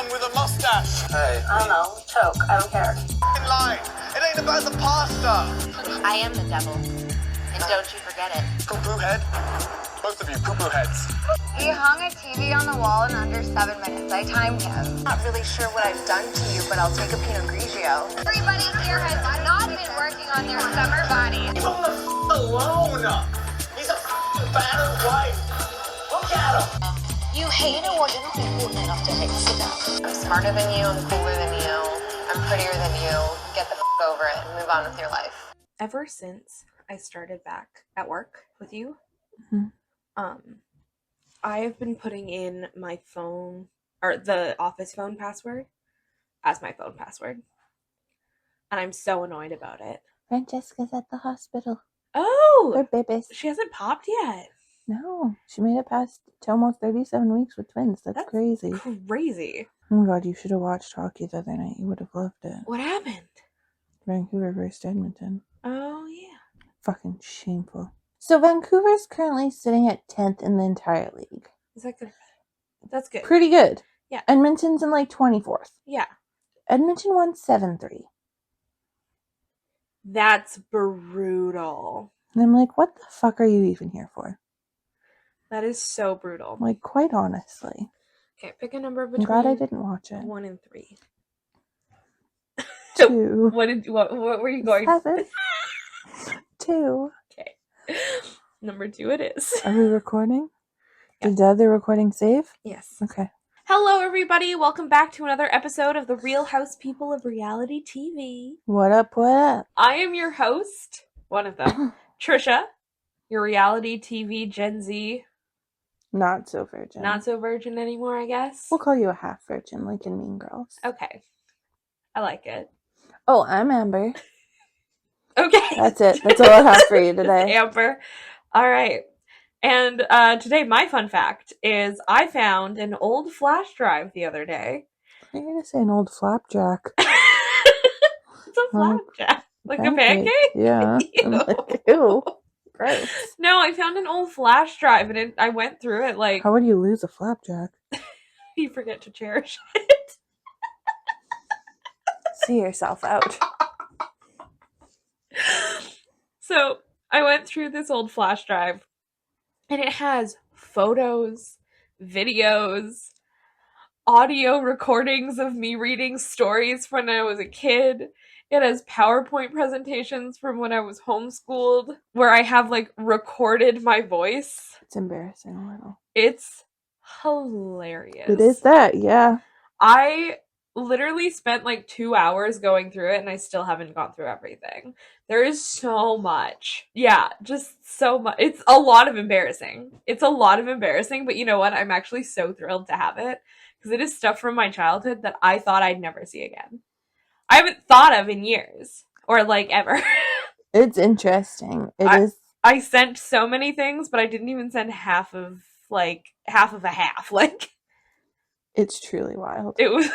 man with a mustache. Hey. I don't know. Choke. I don't care. In line. It ain't about the pasta. I am the devil, and don't you forget it. Poo-poo head. Both of you, poo-poo heads. He hung a TV on the wall in under 7 minutes. I timed him. Not really sure what I've done to you, but I'll take a Pinot Grigio. Everybody here has not been working on their summer body. Leave him alone. He's a battered wife. Look at him. You hate it, well, you're not important enough to hate. Sit down. I'm smarter than you, I'm cooler than you, I'm prettier than you. Get the over it and move on with your life. Ever since I started back at work with you, I have been putting in my phone, or the office phone password, as my phone password. And I'm so annoyed about it. Francesca's at the hospital. Oh! They're babies. She hasn't popped yet. No, she made it past to almost 37 weeks with twins. That's crazy. Crazy. Oh my god, you should have watched hockey the other night. You would have loved it. What happened? Vancouver versus Edmonton. Oh, yeah. Fucking shameful. So Vancouver's currently sitting at 10th in the entire league. Is that good? That's good. Pretty good. Yeah. Edmonton's in like 24th. Yeah. Edmonton won 7-3. That's brutal. And I'm like, what the fuck are you even here for? That is so brutal. Like, quite honestly. Okay, pick a number I'm between glad I didn't watch it. 1 and 3. 2. What were you going 7. 2. Okay. Number 2 it is. Are we recording? Yeah. Did the other recording save? Yes. Okay. Hello, everybody. Welcome back to another episode of the Real House People of Reality TV. What up, what up? I am your host, one of them, Trisha, your reality TV Gen Z. Not so virgin. Not so virgin anymore, I guess. We'll call you a half virgin, like in Mean Girls. Okay. I like it. Oh, I'm Amber. Okay. That's it. That's all I have for you today. Amber. All right. And today, my fun fact is I found an old flash drive the other day. I'm going to say an old flapjack. It's a flapjack. Like a pancake? Yeah. Ew. I'm like, ew. Gross. No, I found an old flash drive and I went through it like... How would you lose a flapjack? You forget to cherish it. See yourself out. So, I went through this old flash drive and it has photos, videos, audio recordings of me reading stories from when I was a kid. It has PowerPoint presentations from when I was homeschooled where I have like recorded my voice. It's embarrassing a little. It's hilarious. It is that, yeah. I literally spent like 2 hours going through it and I still haven't gone through everything. There is so much. Yeah, just so much. It's a lot of embarrassing. But you know what? I'm actually so thrilled to have it because it is stuff from my childhood that I thought I'd never see again. I haven't thought of in years or like ever. It's interesting. I sent so many things, but I didn't even send half of a half. Like, it's truly wild. it was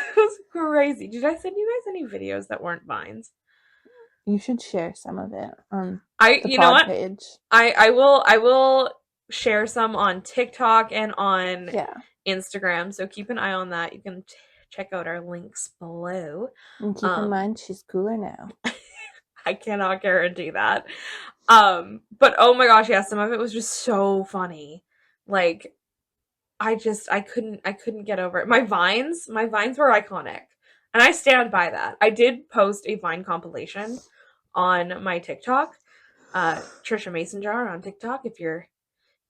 crazy. Did I send you guys any videos that weren't mines? You should share some of it on You know what? page. I will share some on TikTok and on Instagram. So keep an eye on that. You can check out our links below. And keep in mind, she's cooler now. I cannot guarantee that. But oh my gosh, yeah, some of it was just so funny. Like, I couldn't get over it. My vines were iconic. And I stand by that. I did post a Vine compilation on my TikTok. Trisha Mason Jar on TikTok if you're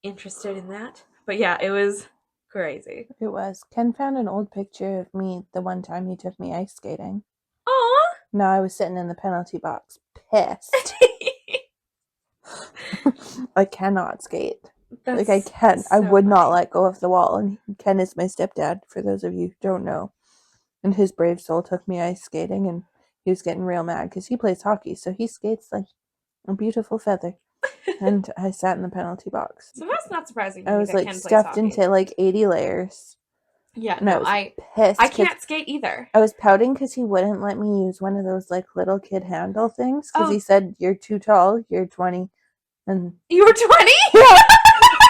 interested in that. But yeah, it was crazy. It was. Ken found an old picture of me the one time he took me ice skating. Aww. No, I was sitting in the penalty box, pissed. I cannot skate. That's I can't. so I would not funny. let go of the wall. And Ken is my stepdad, for those of you who don't know. And his brave soul took me ice skating, and he was getting real mad because he plays hockey, so he skates like a beautiful feather. And I sat in the penalty box. So that's not surprising to I me was that like Ken plays stuffed hockey. into like 80 layers. Yeah, And no, I was pissed. I can't skate either. I was pouting because he wouldn't let me use one of those like little kid handle things because Oh. he said, "You're too tall. You're 20." And You were 20? yeah,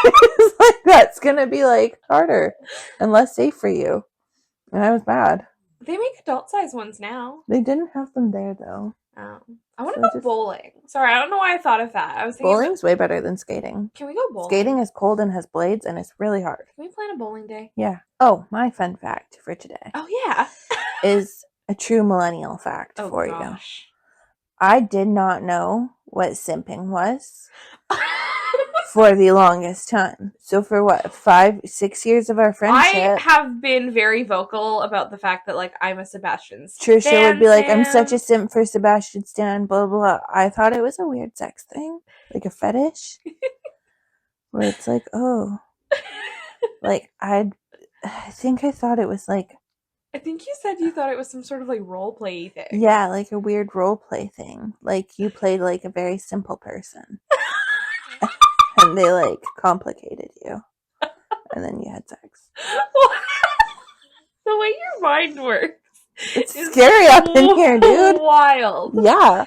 it's like that's gonna be like harder and less safe for you. And I was mad. They make adult size ones now. They didn't have them there, though. Oh. I want to So go just- bowling. Sorry, I don't know why I thought of that. I was thinking, Bowling's way better than skating. can we go bowling? Skating is cold and has blades, and it's really hard. Can we plan a bowling day? Yeah. Oh, my fun fact for today Oh, yeah. is a true millennial fact Oh, for gosh. you. I did not know what simping was for the longest time. So for what, 5-6 years of our I friendship, have been very vocal about the fact that, like, I'm a Sebastian Trisha would be like, I'm such a Stan. simp for Sebastian Stan, blah, blah, blah. I thought it was a weird sex thing, like a fetish, where it's like, oh, like, I think I thought it was like, I think you said you thought it was some sort of, like, role play thing. yeah, like a weird role play thing. Like, you played like a very simple person. And they, like, complicated you. And then you had sex. The way your mind works. It's is scary up in here, dude. Wild. Yeah.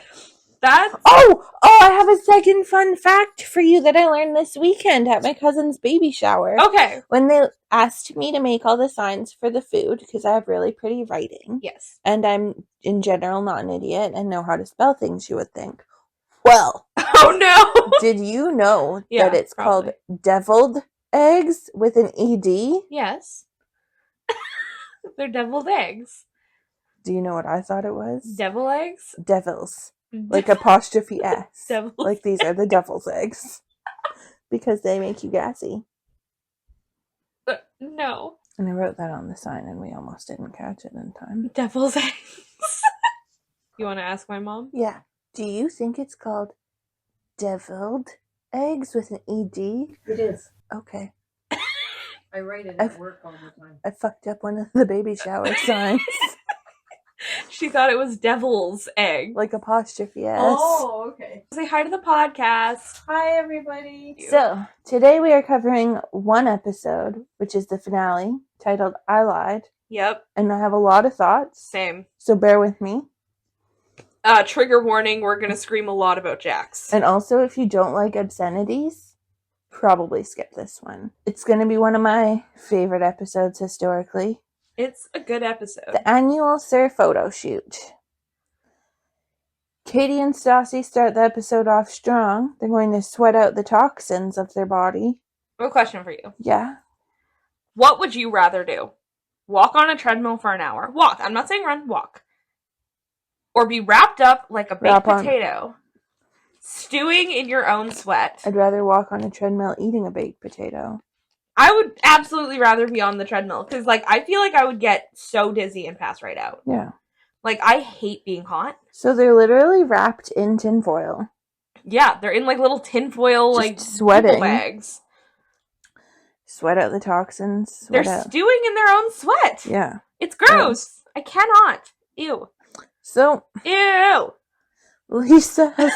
That's Oh, I have a second fun fact for you that I learned this weekend at my cousin's baby shower. okay. When they asked me to make all the signs for the food, because I have really pretty writing, Yes. and I'm, in general, not an idiot and know how to spell things, you would think. Well, Oh no. did you know Yeah, that it's probably. called deviled eggs with an ED? Yes. They're deviled eggs. Do you know what I thought it was? Devil eggs? Devils. Like apostrophe S. Devil's Like these are the devil's eggs. Because they make you gassy. No. And I wrote that on the sign and we almost didn't catch it in time. Devil's eggs. You want to ask my mom? Yeah. Do you think it's called deviled eggs with an ED? It is. Okay. I write it I've- at work all the time. I fucked up one of the baby shower signs. She thought it was devil's egg. Like apostrophe S. Oh, okay. Say hi to the podcast. Hi, everybody. So, today we are covering one episode, which is the finale, titled I Lied. Yep. And I have a lot of thoughts, Same. so bear with me. Trigger warning, we're gonna scream a lot about Jax. And also, if you don't like obscenities, probably skip this one. It's going to be one of my favorite episodes historically. It's a good episode. The annual Sir photo shoot. Katie and Stassi start the episode off strong. They're going to sweat out the toxins of their body. I have a question for you. Yeah. What would you rather do? Walk on a treadmill for an hour. Walk. I'm not saying run. Walk. Or be wrapped up like a baked Wrap on. potato. Stewing in your own sweat. I'd rather walk on a treadmill eating a baked potato. I would absolutely rather be on the treadmill. Because, like, I feel like I would get so dizzy and pass right out. Yeah. Like, I hate being hot. So they're literally wrapped in tinfoil. Yeah, they're in, like, little tinfoil, Just like, sweating. people bags. Sweat out the toxins. They're Sweat out. stewing in their own sweat. Yeah. It's gross. I cannot. Ew. So, Ew. Lisa has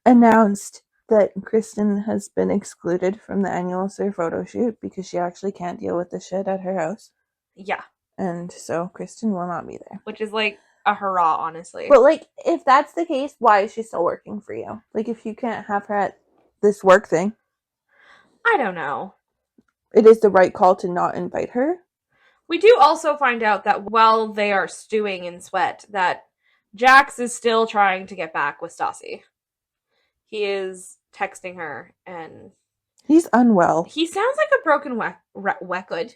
announced that Kristen has been excluded from the annual Sir photo shoot because she actually can't deal with the shit at her house. Yeah. And so Kristen will not be there. Which is, like, a hurrah, honestly. But, like, if that's the case, why is she still working for you? Like, if you can't have her at this work thing, I don't know. it is the right call to not invite her. We do also find out that while they are stewing in sweat, that Jax is still trying to get back with Stassi. He is texting her, and He's unwell. he sounds like a broken Weckwood.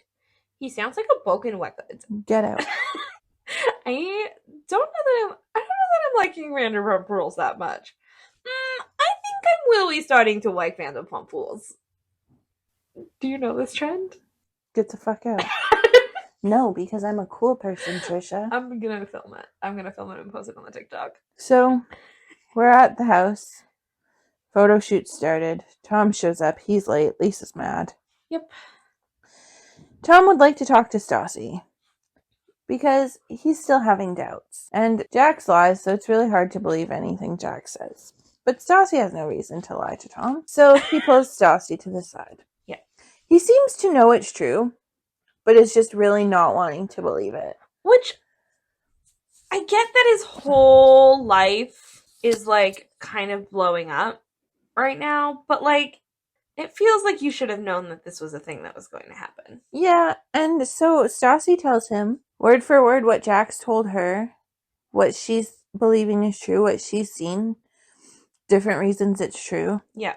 He sounds like a broken Weckwood. Get out. I don't know that I'm liking Vanderpump Rules that much. I think I'm really starting to like Vanderpump Rules. Do you know this trend? Get the fuck out. No, because I'm a cool person, Trisha. I'm gonna film it. I'm gonna film it and post it on the TikTok. So, we're at the house. Photo shoot started. Tom shows up. He's late. Lisa's mad. Yep. Tom would like to talk to Stassi because he's still having doubts. And Jax lies, so it's really hard to believe anything Jax says. But Stassi has no reason to lie to Tom, so he pulls Stassi to the side. Yeah. He seems to know it's true, but is just really not wanting to believe it. Which, I get that his whole life is, like, kind of blowing up right now, but, like, it feels like you should have known that this was a thing that was going to happen. Yeah, and so Stassi tells him word for word what Jax told her, what she's believing is true, what she's seen, different reasons it's true. Yeah.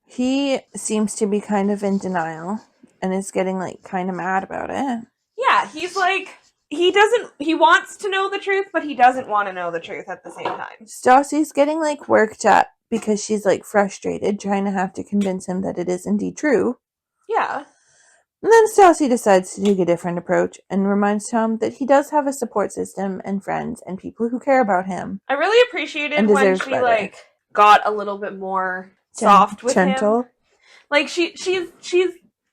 He seems to be kind of in denial and is getting like kind of mad about it. Yeah, he's like, he wants to know the truth, but he doesn't want to know the truth at the same time. Stassi's getting like worked up because she's like frustrated, trying to have to convince him that it is indeed true. Yeah. And then Stassi decides to take a different approach and reminds Tom that he does have a support system and friends and people who care about him. I really appreciated And when deserves she better. like got a little bit more soft with gentle. him. Like she's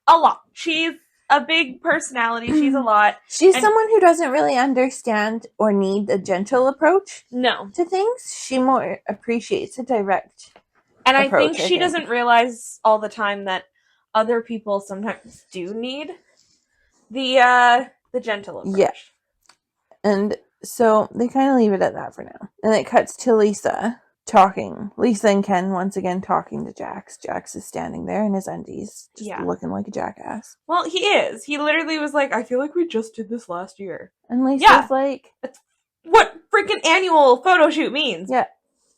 a lot. She's a big personality. She's a lot. She's And- someone who doesn't really understand or need a gentle approach No. to things. She more appreciates a direct And I approach, think she doesn't realize all the time that other people sometimes do need the gentle approach. Yeah. And so they kind of leave it at that for now. And it cuts to Lisa talking. Lisa and Ken once again talking to Jax. Jax is standing there in his undies, just looking like a jackass. Well, he is. He literally was like, I feel like we just did this last year. And Lisa's like... What freaking annual photo shoot means. Yeah.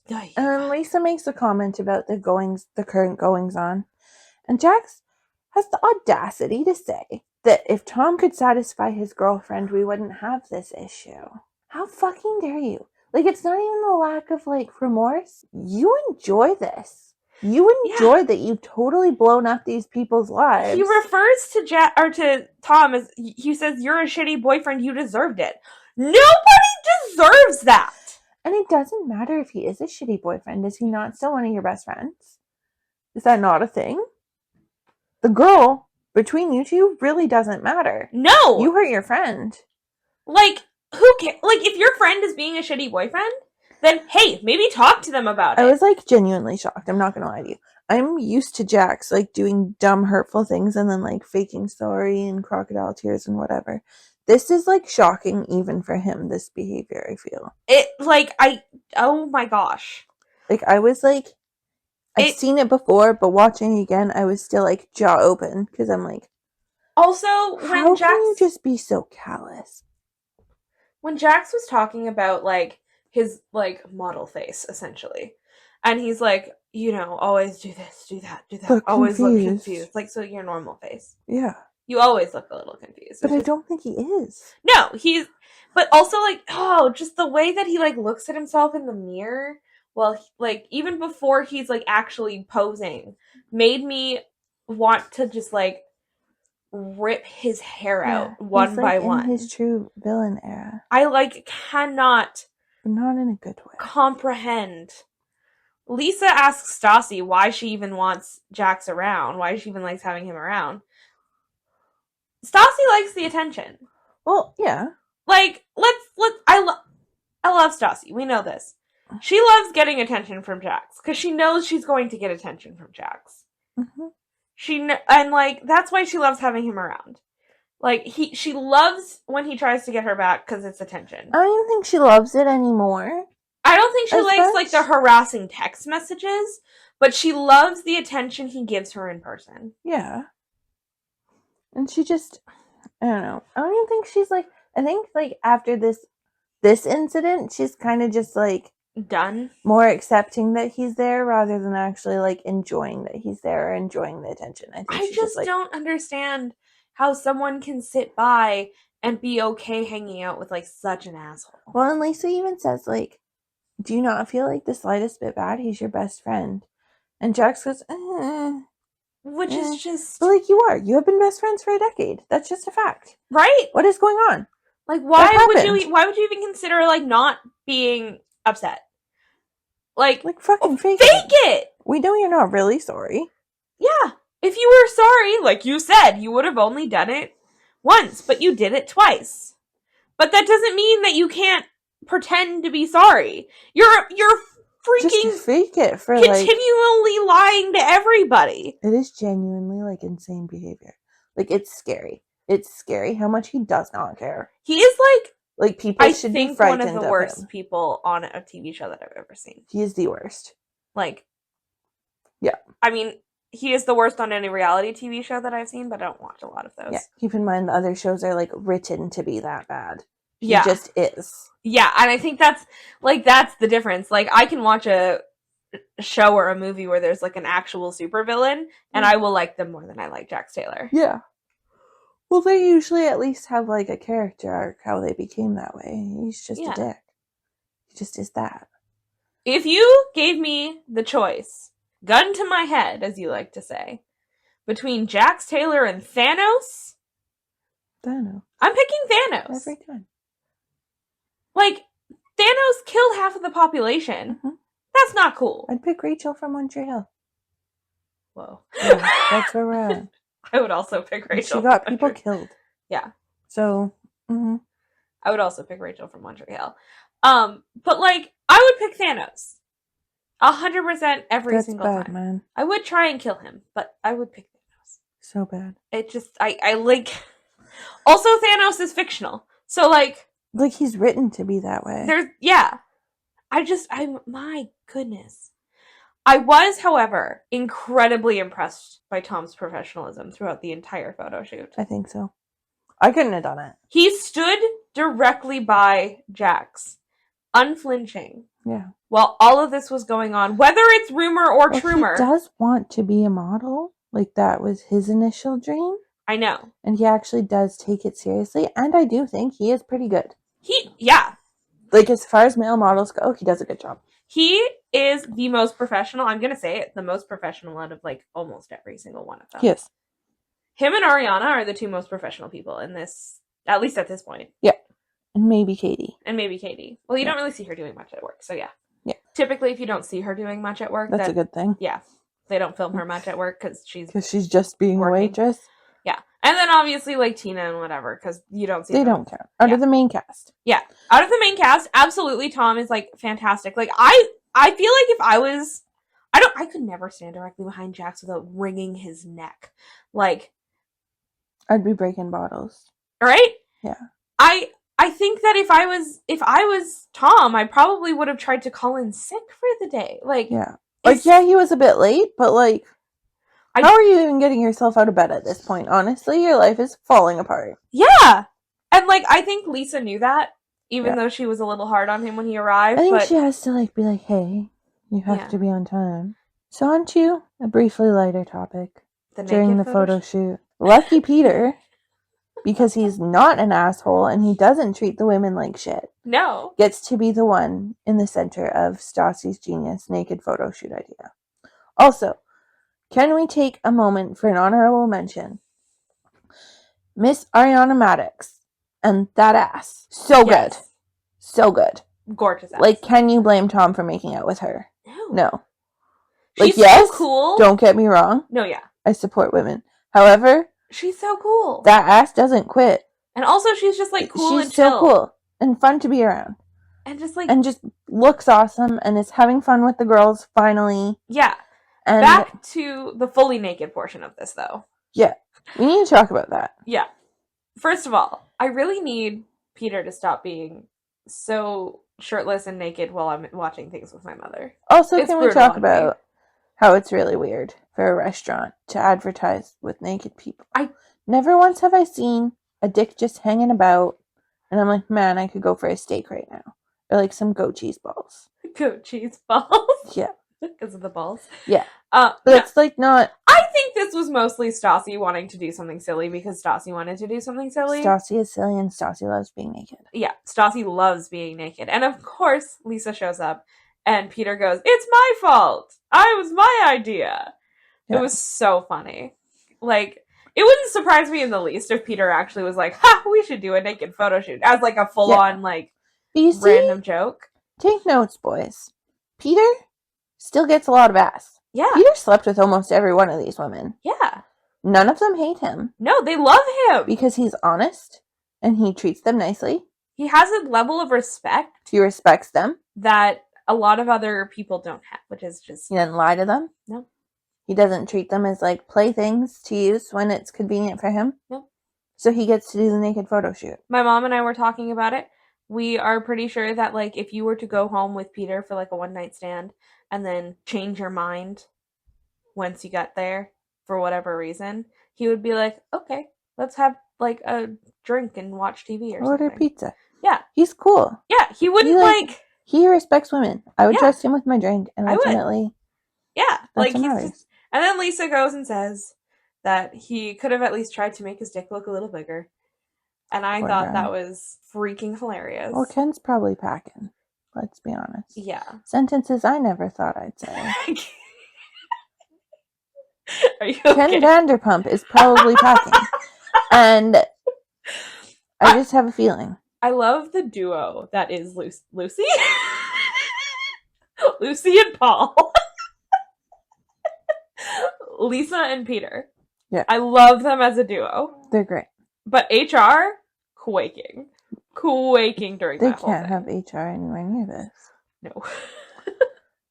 And then Lisa makes a comment about the current goings on. And Jax has the audacity to say that if Tom could satisfy his girlfriend, we wouldn't have this issue. How fucking dare you? Like, it's not even the lack of, like, remorse. You enjoy this. You enjoy that you've totally blown up these people's lives. He refers to Tom as, he says, you're a shitty boyfriend, you deserved it. Nobody deserves that! And it doesn't matter if he is a shitty boyfriend. Is he not still one of your best friends? Is that not a thing? The girl between you two really doesn't matter. No! You hurt your friend. Like, who cares? Like, if your friend is being a shitty boyfriend, then, hey, maybe talk to them about it. I was, like, genuinely shocked. I'm not gonna lie to you. I'm used to Jax, like, doing dumb, hurtful things and then, like, faking sorry and crocodile tears and whatever. This is, like, shocking even for him, this behavior, I feel. Oh my gosh. Like, I was, like, I've seen it before, but watching again, I was still, like, jaw open, because I'm like... Also, how can you just be so callous? When Jax was talking about, like, his, like, model face, essentially, and he's like, you know, always do this, do that, always look confused. Like, so your normal face. Yeah. You always look a little confused. But I don't think he is. No, but also, like, just the way that he, like, looks at himself in the mirror, well, like, even before he's, like, actually posing, made me want to just, like, rip his hair out one by one. In his true villain era. I, like, cannot... But not in a good way. Comprehend. Lisa asks Stassi why she even wants Jax around, why she even likes having him around. Stassi likes the attention. Well, yeah. Like, I love Stassi. We know this. She loves getting attention from Jax because she knows she's going to get attention from Jax. Mm-hmm. And like that's why she loves having him around. Like she loves when he tries to get her back because it's attention. I don't even think she loves it anymore. I don't think she likes like the harassing text messages, but she loves the attention he gives her in person. Yeah. And she just, I don't know. I don't even think she's like, I think like after this incident, she's kind of just like done, more accepting that he's there rather than actually like enjoying that he's there or enjoying the attention. I just like, don't understand how someone can sit by and be okay hanging out with like such an asshole. Well, and Lisa even says like, do you not feel like the slightest bit bad? He's your best friend. And Jax goes, which is just... But, like, you are. You have been best friends for a decade. That's just a fact. Right? What is going on? Like, why would you even consider, like, not being upset? Like fucking fake it! We know you're not really sorry. Yeah. If you were sorry, like you said, you would have only done it once, but you did it twice. But that doesn't mean that you can't pretend to be sorry. You're freaking just fake it for continually lying to everybody. It is genuinely like insane behavior. Like it's scary. It's scary how much he does not care. He is like people should be frightened of him. One of the worst people on a TV show that I've ever seen. He is the worst. Like, yeah. I mean, he is the worst on any reality TV show that I've seen, but I don't watch a lot of those. Yeah. Keep in mind the other shows are like written to be that bad. He Yeah. just is. Yeah, and I think that's the difference. Like, I can watch a show or a movie where there's like an actual supervillain, and I will like them more than I like Jax Taylor. Yeah. Well, they usually at least have like a character arc, how they became that way. He's just a dick. He just is that. If you gave me the choice, gun to my head, as you like to say, between Jax Taylor and Thanos, Thanos. I'm picking Thanos. Every time. Like, Thanos killed half of the population. Mm-hmm. That's not cool. I'd pick Rachel from Montreal. Whoa. Yeah, that's where we're at. I would also pick Rachel. She got people killed. Yeah. So, I would also pick Rachel from Montreal. But like, I would pick Thanos. 100% every single bad, time. Man. I would try and kill him, but I would pick Thanos. So bad. It just, I like... Also, Thanos is fictional. So like... Like, he's written to be that way. My goodness. I was, however, incredibly impressed by Tom's professionalism throughout the entire photo shoot. I think so. I couldn't have done it. He stood directly by Jax, unflinching. Yeah. While all of this was going on, whether it's rumor or trumor. He does want to be a model. Like, that was his initial dream. I know. And he actually does take it seriously. And I do think he is pretty good. Like, as far as male models go, he does a good job. He is the most professional, I'm going to say it, the most professional out of, like, almost every single one of them. Yes. Him and Ariana are the two most professional people in this, at least at this point. Yeah. And maybe Katie. Well, you don't really see her doing much at work, so yeah. Yeah. Typically, if you don't see her doing much at work... That's a good thing. Yeah. They don't film her much at work because she's just being working. a waitress. Yeah. And then obviously, like, Tina and whatever, because you don't see They them. don't count. Out of the main cast. Yeah. Out of the main cast, absolutely Tom is, like, fantastic. Like, I feel like if I was... I could never stand directly behind Jax without wringing his neck. Like... I'd be breaking bottles. Right? Yeah. I think that if I was Tom, I probably would have tried to call in sick for the day. Like... Yeah. Like, yeah, he was a bit late, but, like... How are you even getting yourself out of bed at this point? Honestly, your life is falling apart. Yeah! And, like, I think Lisa knew that, even though she was a little hard on him when he arrived. I think she has to, like, be like, hey, you have to be on time. So on to a briefly lighter topic. During the photo shoot. Lucky Peter, because he's not an asshole and he doesn't treat the women like shit. No. Gets to be the one in the center of Stassi's genius naked photo shoot idea. Also, can we take a moment for an honorable mention? Miss Ariana Maddox and that ass. So good. So good. Gorgeous ass. Like, can you blame Tom for making out with her? No. She's so cool. Don't get me wrong. No, yeah. I support women. However, she's so cool. That ass doesn't quit. And also she's just like cool and chill. She's so cool and fun to be around. And just looks awesome and is having fun with the girls finally. Yeah. And back to the fully naked portion of this, though. Yeah. We need to talk about that. Yeah. First of all, I really need Peter to stop being so shirtless and naked while I'm watching things with my mother. Also, can we talk about how it's really weird for a restaurant to advertise with naked people? Never once have I seen a dick just hanging about and I'm like, man, I could go for a steak right now. Or like some goat cheese balls. Goat cheese balls? Yeah. Because of the balls? Yeah. But it's like not... I think this was mostly Stassi wanting to do something silly because Stassi wanted to do something silly. Stassi is silly and Stassi loves being naked. Yeah, Stassi loves being naked. And of course, Lisa shows up and Peter goes, it's my fault! It was my idea! Yeah. It was so funny. Like, it wouldn't surprise me in the least if Peter actually was like, ha, we should do a naked photo shoot. As like a full-on, like, random joke. Take notes, boys. Peter still gets a lot of ass. Yeah. Peter slept with almost every one of these women. Yeah. None of them hate him. No, they love him. Because he's honest and he treats them nicely. He has a level of respect. He respects them. That a lot of other people don't have, which is just... He doesn't lie to them. No. He doesn't treat them as, like, playthings to use when it's convenient for him. No. So he gets to do the naked photo shoot. My mom and I were talking about it. We are pretty sure that, like, if you were to go home with Peter for, like, a one-night stand and then change your mind once you got there for whatever reason, he would be like, okay, let's have like a drink and watch TV or Order something. pizza. Yeah. He's cool. Yeah, he wouldn't He respects women. I would Yeah. trust him with my drink, and I would. ultimately, yeah, that's like what he's matters. just. And then Lisa goes and says that he could have at least tried to make his dick look a little bigger. And I Poor thought guy. that was freaking hilarious. Well, Ken's probably packing. Let's be honest. Yeah. Sentences I never thought I'd say. Are you okay? Ken Vanderpump is probably packing. And I just have a feeling. I love the duo that is Lucy? Lucy and Paul. Lisa and Peter. Yeah. I love them as a duo. They're great. But HR, quaking during They that whole can't thing. have HR anywhere near this. No.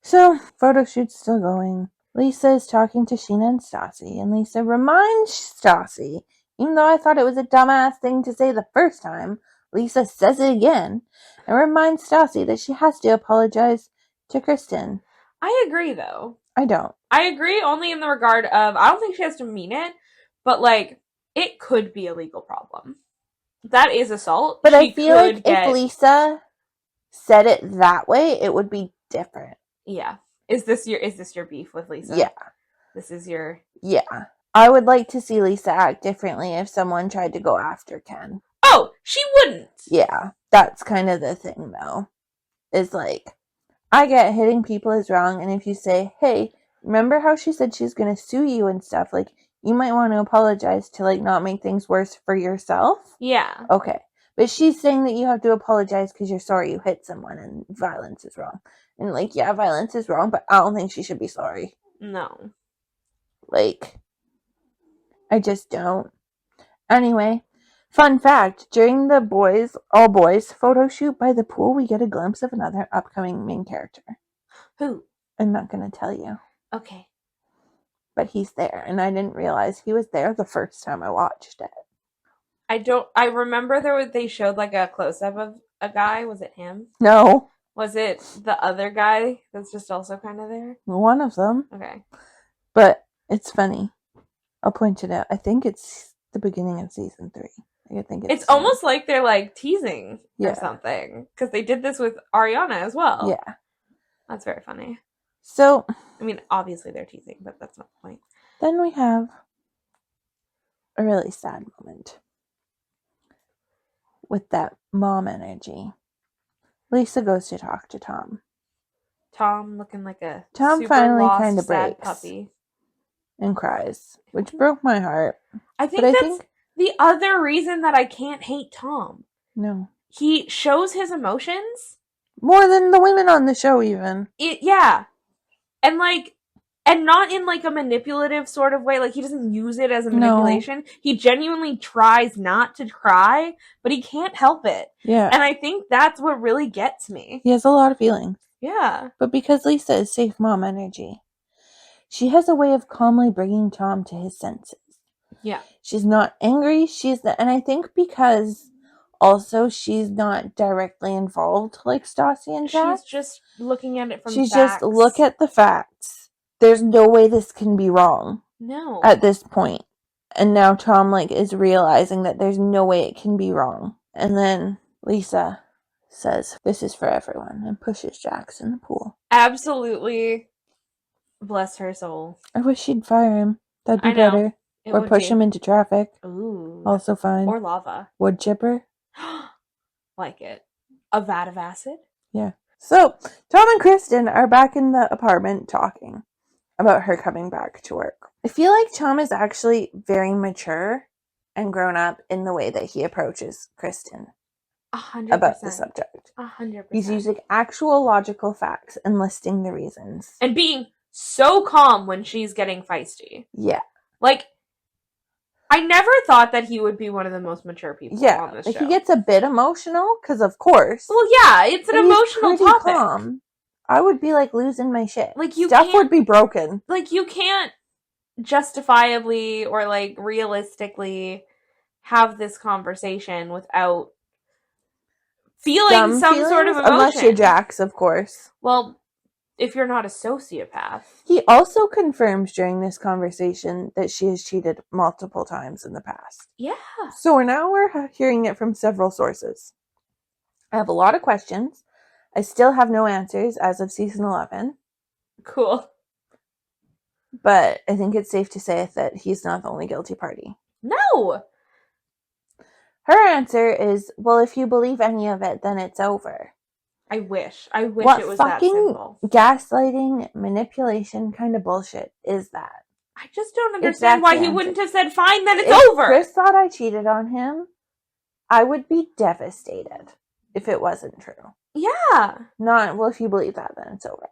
So, photo shoot's still going. Lisa is talking to Sheena and Stassi, and Lisa reminds Stassi, even though I thought it was a dumbass thing to say the first time, Lisa says it again, and reminds Stassi that she has to apologize to Kristen. I agree, though. I don't. I agree only in the regard of, I don't think she has to mean it, but, like, it could be a legal problem. That is assault. But I feel like if Lisa said it that way, it would be different. Yeah. Is this your beef with Lisa? Yeah. This is your... Yeah. I would like to see Lisa act differently if someone tried to go after Ken. Oh, she wouldn't! Yeah. That's kind of the thing, though. Is like, I get hitting people is wrong, and if you say, hey, remember how she said she's going to sue you and stuff? Like, you might want to apologize to, like, not make things worse for yourself. Yeah. Okay. But she's saying that you have to apologize because you're sorry you hit someone and violence is wrong. And, like, yeah, violence is wrong, but I don't think she should be sorry. No. Like, I just don't. Anyway, fun fact, during the all boys photo shoot by the pool, we get a glimpse of another upcoming main character. Who? I'm not going to tell you. Okay. But he's there, and I didn't realize he was there the first time I watched it. I remember they showed like a close-up of a guy. Was it him? No. Was it the other guy that's just also kind of there? One of them. Okay. But it's funny. I'll point it out. I think it's the beginning of season 3. I think It's almost like they're like teasing or something. Because they did this with Ariana as well. Yeah. That's very funny. So, I mean, obviously they're teasing, but that's not the point. Then we have a really sad moment with that mom energy. Lisa goes to talk to Tom. Tom looking like a Tom super finally lost, kind of sad breaks puppy. and cries, which broke my heart. I think that's the other reason that I can't hate Tom. No. He shows his emotions. More than the women on the show, even. Yeah. And like, and not in like a manipulative sort of way. Like, he doesn't use it as a manipulation. No. He genuinely tries not to cry, but he can't help it. Yeah. And I think that's what really gets me. He has a lot of feelings. Yeah. But because Lisa is safe mom energy, she has a way of calmly bringing Tom to his senses. Yeah. She's not angry. And I think because also she's not directly involved like Stassi and Jack. She's just looking at it from She's facts. just look at the facts. There's no way this can be wrong. No. At this point. And now Tom is realizing that there's no way it can be wrong. And then Lisa says, this is for everyone, and pushes Jax in the pool. Absolutely. Bless her soul. I wish she'd fire him. That'd be better. Or push him into traffic. Ooh. Also fine. Or lava. Wood chipper. Like it. A vat of acid? Yeah. So, Tom and Kristen are back in the apartment talking about her coming back to work. I feel like Tom is actually very mature and grown up in the way that he approaches Kristen 100%. about the subject. 100%. He's using actual logical facts and listing the reasons. And being so calm when she's getting feisty. Yeah. Like, I never thought that he would be one of the most mature people on this show. He gets a bit emotional, because of course. Well, yeah, it's an emotional topic. Calm. I would be, losing my shit. Stuff would be broken. You can't justifiably or, realistically have this conversation without feeling some sort of emotion. Unless you're Jax, of course. Well, if you're not a sociopath. He also confirms during this conversation that she has cheated multiple times in the past. Yeah. So we're hearing it from several sources. I have a lot of questions. I still have no answers as of season 11. Cool. But I think it's safe to say that he's not the only guilty party. No! Her answer is, well, if you believe any of it, then it's over. I wish it was What that fucking simple. gaslighting, manipulation kind of bullshit is that? I just don't understand why the he answer. wouldn't have said, fine, then it's If over. Chris thought I cheated on him, I would be devastated if it wasn't true. Yeah. Not, well, if you believe that, then it's over.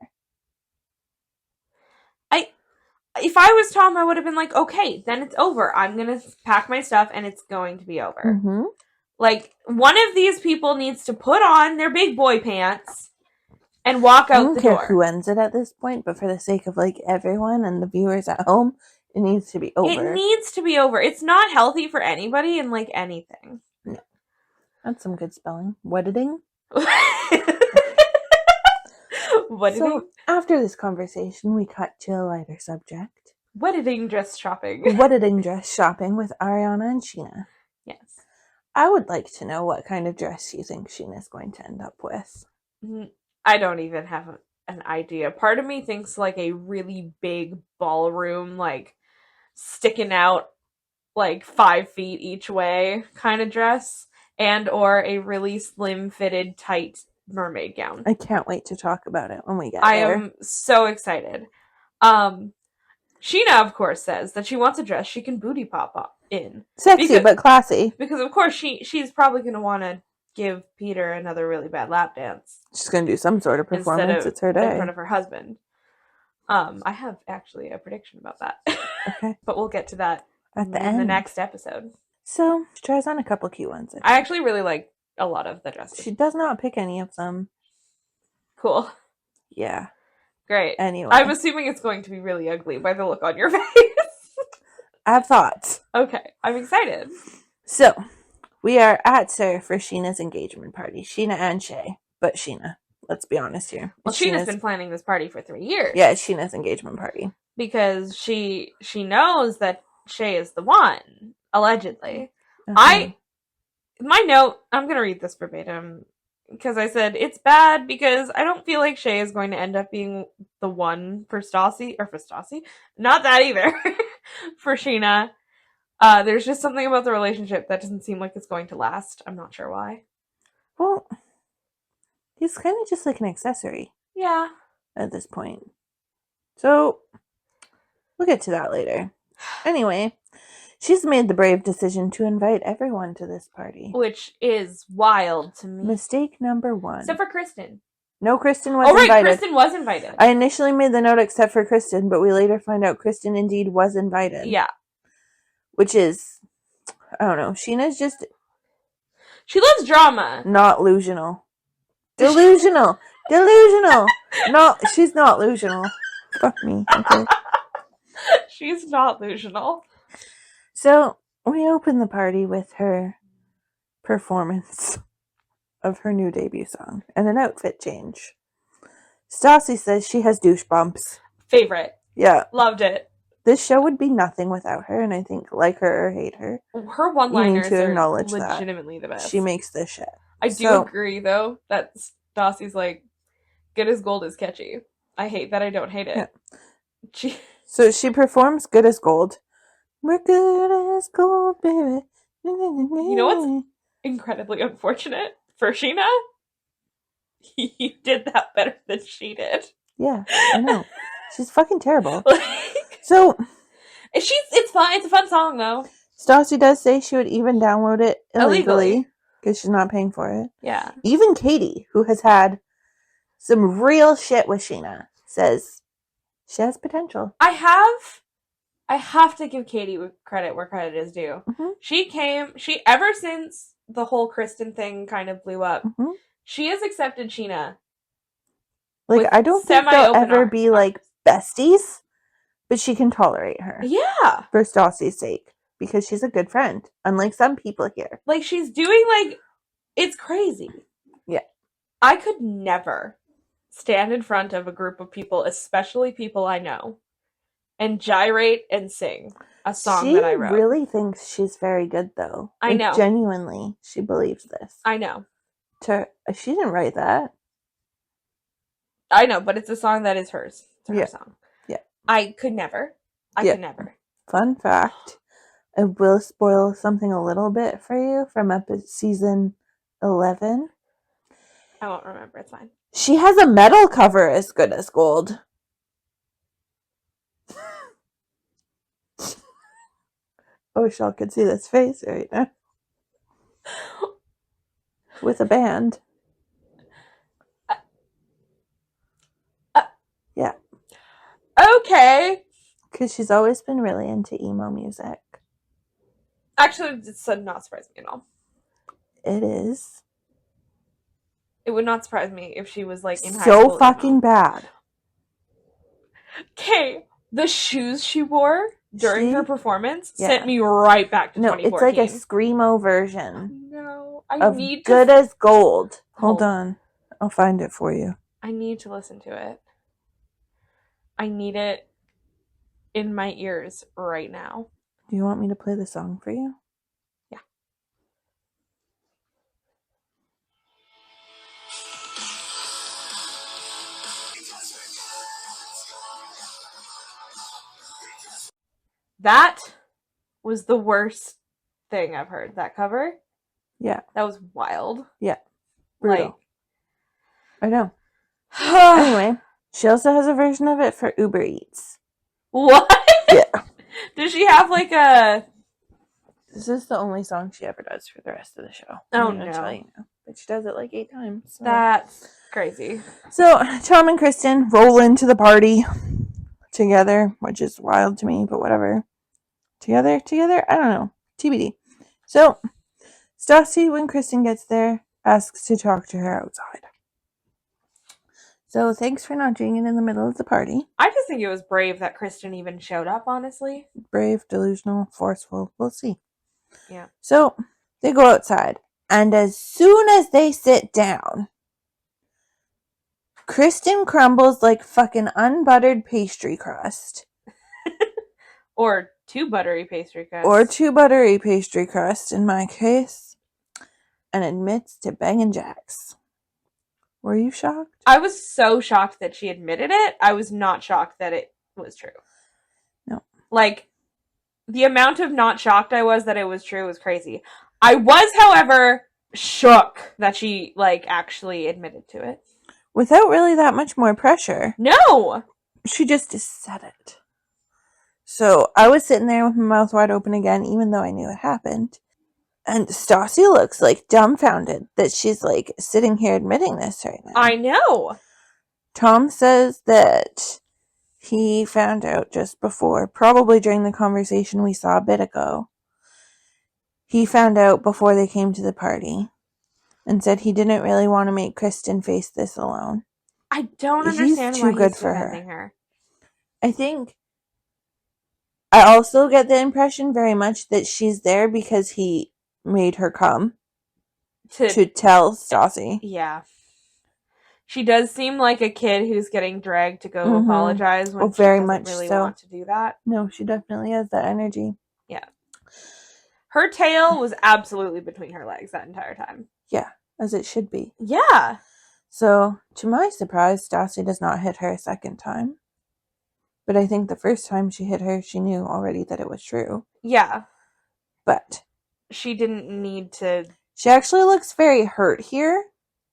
If I was Tom, I would have been like, okay, then it's over. I'm going to pack my stuff and it's going to be over. Mm-hmm. Like, one of these people needs to put on their big boy pants and walk I out don't the care door. who ends it at this point, but for the sake of, like, everyone and the viewers at home, it needs to be over. It needs to be over. It's not healthy for anybody and, like, anything. No. That's some good spelling. Wedding. So, after this conversation, we cut to a lighter subject. Wedding dress shopping. Wedding dress shopping with Ariana and Sheena. Yes. I would like to know what kind of dress you think Sheena's going to end up with. I don't even have an idea. Part of me thinks like a really big ballroom, like sticking out like 5 feet each way kind of dress, and or a really slim fitted tight mermaid gown. I can't wait to talk about it when we get I there. am so excited. Sheena, of course, says that she wants a dress she can booty pop up in. Sexy but classy. Because, of course, she's probably going to want to give Peter another really bad lap dance. She's going to do some sort of performance. It's her day. In front of her husband. I have actually a prediction about that. Okay. But we'll get to that At the in end. the next episode. So, she tries on a couple cute ones. I actually really like a lot of the dresses. She does not pick any of them. Cool. Yeah. Great. Anyway. I'm assuming it's going to be really ugly by the look on your face. I have thoughts. Okay. I'm excited. So, we are at Sarah for Sheena's engagement party. Sheena and Shay. But Sheena. Let's be honest here. Well, Sheena's been planning this party for 3 years. Yeah, it's Sheena's engagement party. Because she knows that Shay is the one, allegedly. Uh-huh. My note, I'm going to read this verbatim, because I said, it's bad because I don't feel like Shay is going to end up being the one for Stassi. Not that either. For Sheena. There's just something about the relationship that doesn't seem like it's going to last. I'm not sure why. Well, he's kind of just like an accessory. Yeah. At this point. So, we'll get to that later. Anyway, she's made the brave decision to invite everyone to this party. Which is wild to me. Mistake number 1. Except for Kristen. No, Kristen was invited. Kristen was invited. I initially made the note except for Kristen, but we later find out Kristen indeed was invited. Yeah. Which is, I don't know, Sheena's just... She loves drama. Not delusional. Delusional! No, she's not delusional. Fuck me. Okay. She's not delusional. So, we open the party with her performance of her new debut song and an outfit change. Stassi says she has douche bumps. Favorite. Yeah. Loved it. This show would be nothing without her, and I think, like her or hate her, Her one-liners to are acknowledge legitimately the best. she makes this shit. I do agree, though, that Stassi's like, good as gold is catchy. I hate that I don't hate it. Yeah. So she performs Good as Gold. We're good as gold, baby. You know what's incredibly unfortunate for Sheena? He did that better than she did. Yeah, I know. She's fucking terrible. Like, So it's fun. It's a fun song, though. Stassi does say she would even download it illegally because she's not paying for it. Yeah. Even Katie, who has had some real shit with Sheena, says she has potential. I have to give Katie credit where credit is due. Mm-hmm. Ever since the whole Kristen thing kind of blew up, Mm-hmm. she has accepted Sheena. Like, I don't think they'll ever be like besties, but she can tolerate her. Yeah. For Stassi's sake. Because she's a good friend. Unlike some people here. Like, she's doing, like, it's crazy. Yeah. I could never stand in front of a group of people, especially people I know, and gyrate and sing a song that I wrote. She really thinks she's very good, though. I know. Genuinely, she believes this. I know. She didn't write that. I know, but it's a song that is hers. It's her song. Yeah. I could never. Could never. Fun fact. I will spoil something a little bit for you from season 11. I won't remember. It's fine. She has a metal cover as good as gold. I wish y'all could see this face right now. With a band. Yeah. Okay. Because she's always been really into emo music. Actually, it's not surprise me at all. It is. It would not surprise me if she was like in high school. So fucking bad. Okay, the shoes she wore during her performance sent me right back to 2014. It's like a screamo version. No, good as gold. Hold on. I'll find it for you. I need to listen to it. I need it in my ears right now. Do you want me to play the song for you? Yeah. That was the worst thing I've heard. That cover? Yeah. That was wild. Yeah. Brutal. I know. Anyway, she also has a version of it for Uber Eats. What? Yeah. Does she have like a... This is the only song she ever does for the rest of the show. Oh, I'm gonna tell you now. But she does it like 8 times. So. That's crazy. So, Tom and Kristen roll into the party together, which is wild to me, but whatever. Together? I don't know. TBD. So, Stassi, when Kristen gets there, asks to talk to her outside. So, thanks for not doing it in the middle of the party. I just think it was brave that Kristen even showed up, honestly. Brave, delusional, forceful. We'll see. Yeah. So, they go outside. And as soon as they sit down, Kristen crumbles like fucking unbuttered pastry crust. Or 2 buttery pastry crusts. Or 2 buttery pastry crust, in my case. And admits to banging Jax. Were you shocked? I was so shocked that she admitted it. I was not shocked that it was true. No. Like, the amount of not shocked I was that it was true was crazy. I was, however, shook that she, like, actually admitted to it. Without really that much more pressure. No! She just said it. So, I was sitting there with my mouth wide open again, even though I knew it happened. And Stassi looks, like, dumbfounded that she's, like, sitting here admitting this right now. I know! Tom says that he found out just before, probably during the conversation we saw a bit ago. He found out before they came to the party and said he didn't really want to make Kristen face this alone. I don't understand why he's defending her. I think I also get the impression very much that she's there because he made her come to tell Stassi. Yeah. She does seem like a kid who's getting dragged to go apologize when she doesn't really want to do that. No, she definitely has that energy. Yeah. Her tail was absolutely between her legs that entire time. Yeah, as it should be. Yeah. So, to my surprise, Stassi does not hit her a second time. But I think the first time she hit her, she knew already that it was true. Yeah. But she didn't need to... She actually looks very hurt here,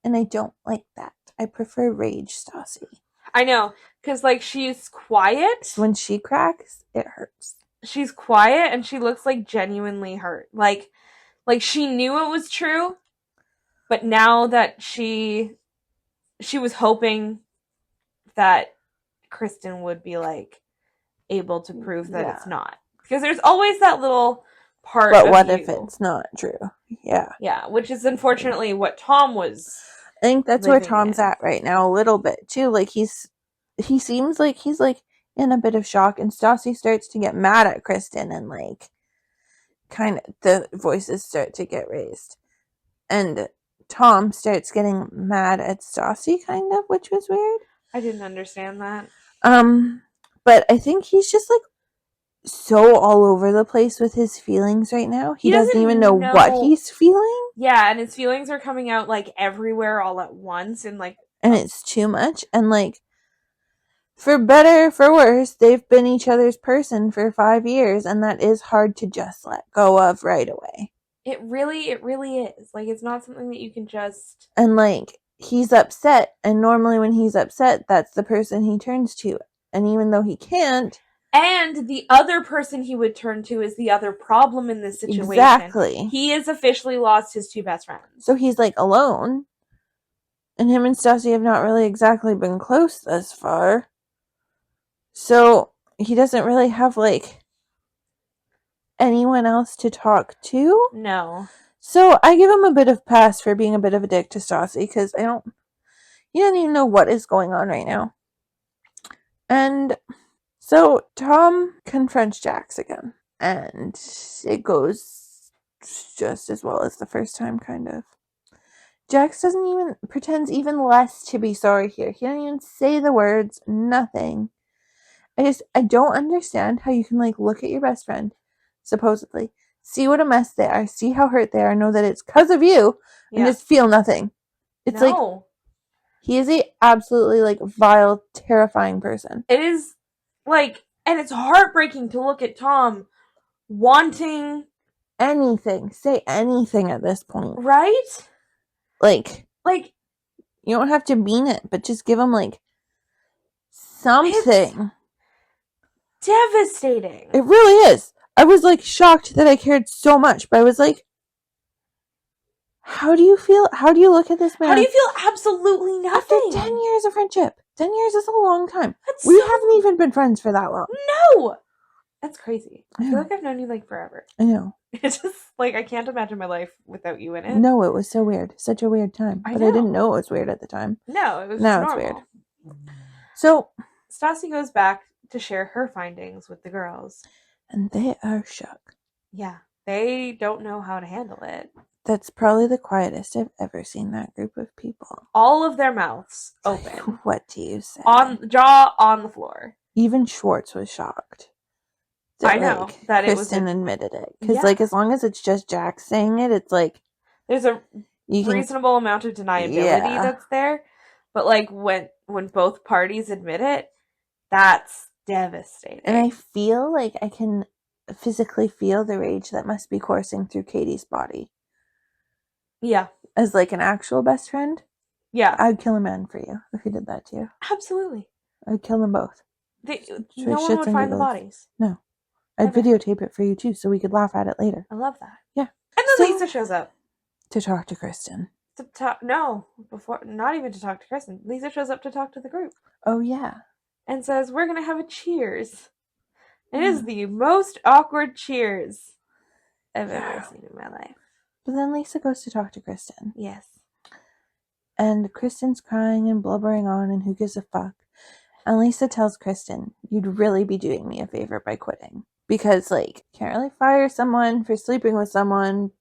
and I don't like that. I prefer rage Stassi. I know, because, like, she's quiet. When she cracks, it hurts. She's quiet, and she looks, like, genuinely hurt. Like she knew it was true, but now that she was hoping that Kristen would be, like, able to prove that it's not. Because there's always that little part But what if it's not true? Yeah. Yeah, which is unfortunately what Tom was... I think that's where Tom's at right now a little bit too. Like he seems like he's like in a bit of shock, and Stassi starts to get mad at Kristen, and like kind of the voices start to get raised. And Tom starts getting mad at Stassi, kind of, which was weird. I didn't understand that. But I think he's just like so all over the place with his feelings right now. He doesn't even know what he's feeling. Yeah, and his feelings are coming out like everywhere all at once, and like, and it's too much. And like, for better, for worse, they've been each other's person for 5 years, and that is hard to just let go of right away. it really is. Like, it's not something that you can just. And like, he's upset, and normally when he's upset, that's the person he turns to. And even though he can't. And the other person he would turn to is the other problem in this situation. Exactly. He has officially lost his 2 best friends. So he's like alone. And him and Stassi have not really exactly been close thus far. So he doesn't really have like anyone else to talk to. No. So I give him a bit of pass for being a bit of a dick to Stassi, because he doesn't even know what is going on right now. And so Tom confronts Jax again, and it goes just as well as the first time, kind of. Jax pretends even less to be sorry here. He doesn't even say the words, nothing. I don't understand how you can like look at your best friend, supposedly, see what a mess they are, see how hurt they are, know that it's because of you, and just feel nothing. It's like, he is a absolutely like vile, terrifying person. It is like, and it's heartbreaking to look at Tom wanting anything, say anything at this point. Right? Like you don't have to mean it, but just give him like something. It's devastating. It really is. I was like shocked that I cared so much, but I was like, how do you feel? How do you look at this man? How do you feel? Absolutely nothing. After 10 years of friendship. 10 years is a long time. We haven't even been friends for that long. No! That's crazy. I feel like I've known you like forever. I know. It's just like, I can't imagine my life without you in it. No, it was so weird. Such a weird time. But I didn't know it was weird at the time. No, it was now just it's normal. weird. So Stassi goes back to share her findings with the girls. And they are shook. Yeah. They don't know how to handle it. That's probably the quietest I've ever seen that group of people. All of their mouths open. What do you say? Jaw on the floor. Even Schwartz was shocked. I know that it was. Kristen admitted it. Because, like, as long as it's just Jack saying it, it's like. There's a reasonable amount of deniability that's there. But, like, when both parties admit it, that's devastating. And I feel like I can physically feel the rage that must be coursing through Katie's body. Yeah. As like an actual best friend. Yeah. I'd kill a man for you if he did that to you. Absolutely. I'd kill them both. No one would find the bodies. No. I'd videotape it for you too, so we could laugh at it later. I love that. Yeah. And then Lisa shows up. To talk to Kristen. Not even to talk to Kristen. Lisa shows up to talk to the group. Oh, yeah. And says, we're going to have a cheers. It is the most awkward cheers I've ever seen in my life. But then Lisa goes to talk to Kristen. Yes. And Kristen's crying and blubbering on, and who gives a fuck? And Lisa tells Kristen, you'd really be doing me a favor by quitting. Because, like, can't really fire someone for sleeping with someone.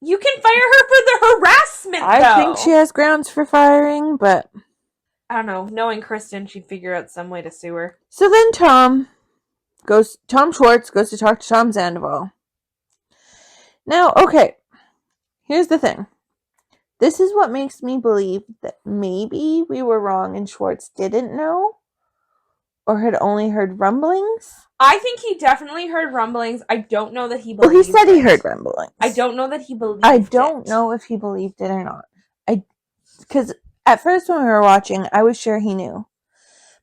You can fire her for the harassment, though. I think she has grounds for firing, but I don't know. Knowing Kristen, she'd figure out some way to sue her. So then Tom Schwartz goes to talk to Tom Sandoval. Now, okay. Here's the thing. This is what makes me believe that maybe we were wrong and Schwartz didn't know or had only heard rumblings. I think he definitely heard rumblings. I don't know that he believed he said he heard rumblings. I don't know that he believed I don't know if he believed it or not. Because at first when we were watching, I was sure he knew.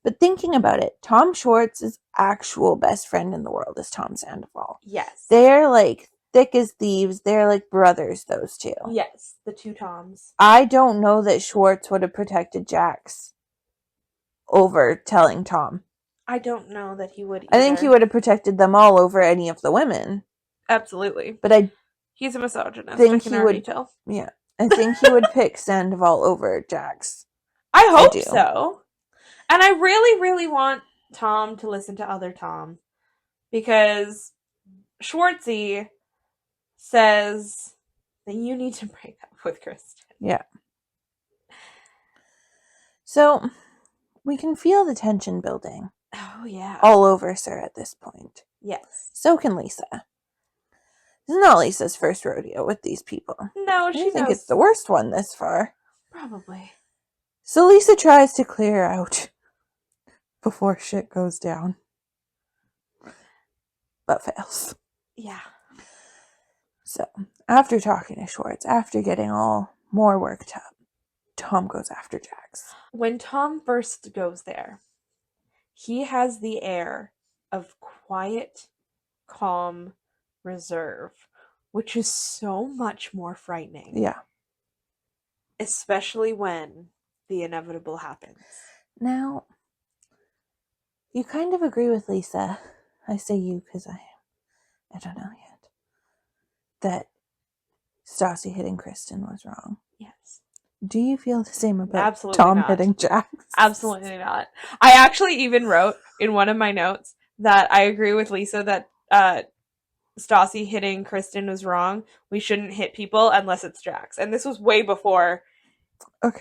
But thinking about it, Tom Schwartz's actual best friend in the world is Tom Sandoval. Yes. They're like thick as thieves. They're like brothers, those two. Yes, the two Toms. I don't know that Schwartz would have protected Jax over telling Tom. I don't know that he would either. I think he would have protected them all over any of the women. Absolutely. But he's a misogynist. Think I can he already would tell. Yeah. I think he would pick Sandoval over Jax. I hope so. And I really, really want Tom to listen to other Tom. Because Schwartzy says that you need to break up with Kristen. Yeah. So, we can feel the tension building Oh, yeah. all over Sir at this point. Yes. So can Lisa. This is not Lisa's first rodeo with these people. No, I she think knows. it's the worst one this far. Probably. So Lisa tries to clear out before shit goes down. But fails. Yeah. So, after talking to Schwartz, after getting all more worked up, Tom goes after Jax. When Tom first goes there, he has the air of quiet, calm reserve, which is so much more frightening. Yeah. Especially when the inevitable happens. Now, you kind of agree with Lisa. I say you because I don't know yet. That Stassi hitting Kristen was wrong. Yes. Do you feel the same about Absolutely Tom not. hitting Jax? Absolutely not. I actually even wrote in one of my notes that I agree with Lisa that Stassi hitting Kristen was wrong. We shouldn't hit people unless it's Jax. And this was way before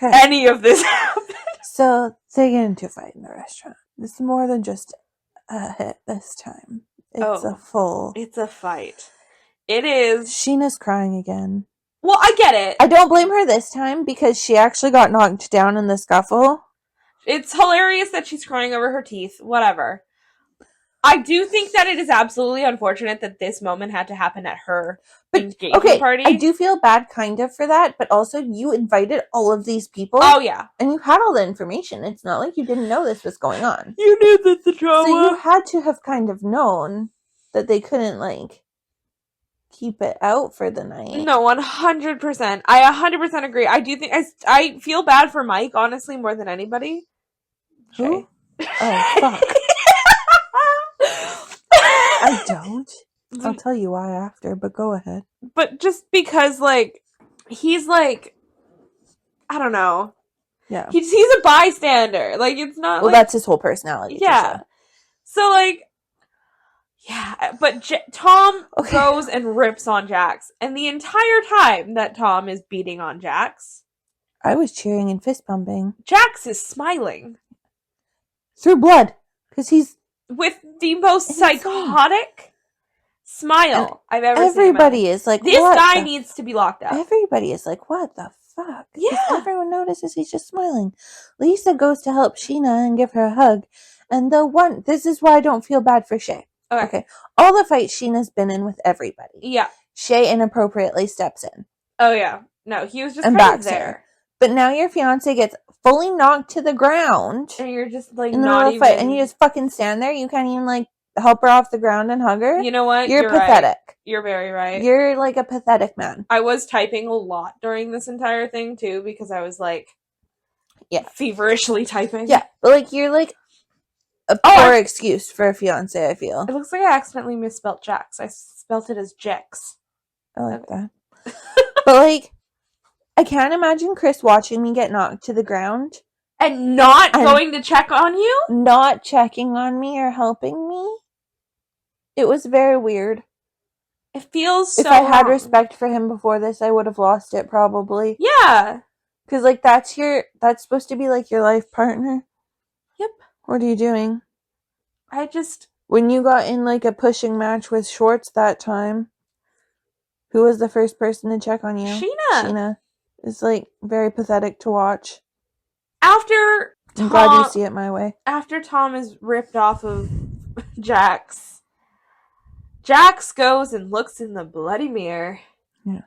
any of this happened. So they get into a fight in the restaurant. It's more than just a hit this time. It's a full... It's a fight. It is. Sheena's crying again. Well, I get it. I don't blame her this time because she actually got knocked down in the scuffle. It's hilarious that she's crying over her teeth. Whatever. I do think that it is absolutely unfortunate that this moment had to happen at her engagement party. I do feel bad kind of for that, but also you invited all of these people. Oh, yeah. And you had all the information. It's not like you didn't know this was going on. You knew that the drama. So you had to have kind of known that they couldn't, like, keep it out for the night. No, 100%. I 100% agree. I do think I feel bad for Mike, honestly, more than anybody. Who? Oh, fuck. I don't. I'll tell you why after, but go ahead. But just because, like, he's like, I don't know. Yeah. He's a bystander. Like, it's not. Well, like, that's his whole personality. Yeah. So, like, yeah. But Tom goes and rips on Jax, and the entire time that Tom is beating on Jax, I was cheering and fist pumping. Jax is smiling through blood because he's with the most psychotic smile I've ever seen. Everybody is like, this guy needs to be locked up. Everybody is like, what the fuck? Yeah. Everyone notices he's just smiling. Lisa goes to help Sheena and give her a hug. And this is why I don't feel bad for Shay. Okay. All the fights Sheena's been in with everybody. Yeah. Shay inappropriately steps in. Oh, yeah. No, he was just and kind of there. Her. But now your fiance gets fully knocked to the ground. And you're just like, in the middle of a fight. And you just fucking stand there. You can't even like help her off the ground and hug her. You know what? You're pathetic. Right. You're very right. You're like a pathetic man. I was typing a lot during this entire thing too because I was like, feverishly typing. Yeah, but like you're like a poor excuse for a fiance. I feel it looks like I accidentally misspelled Jax. I spelled it as Jex. I like that. But like, I can't imagine Chris watching me get knocked to the ground and not going to check on you, not checking on me or helping me. It was very weird. It feels so if I had wrong. Respect for him before this, I would have lost it probably. Yeah. Because, like, that's supposed to be, like, your life partner. Yep. What are you doing? When you got in, like, a pushing match with Schwartz that time, who was the first person to check on you? Sheena. It's, like, very pathetic to watch. I'm glad you see it my way. After Tom is ripped off of Jax goes and looks in the bloody mirror. Yeah.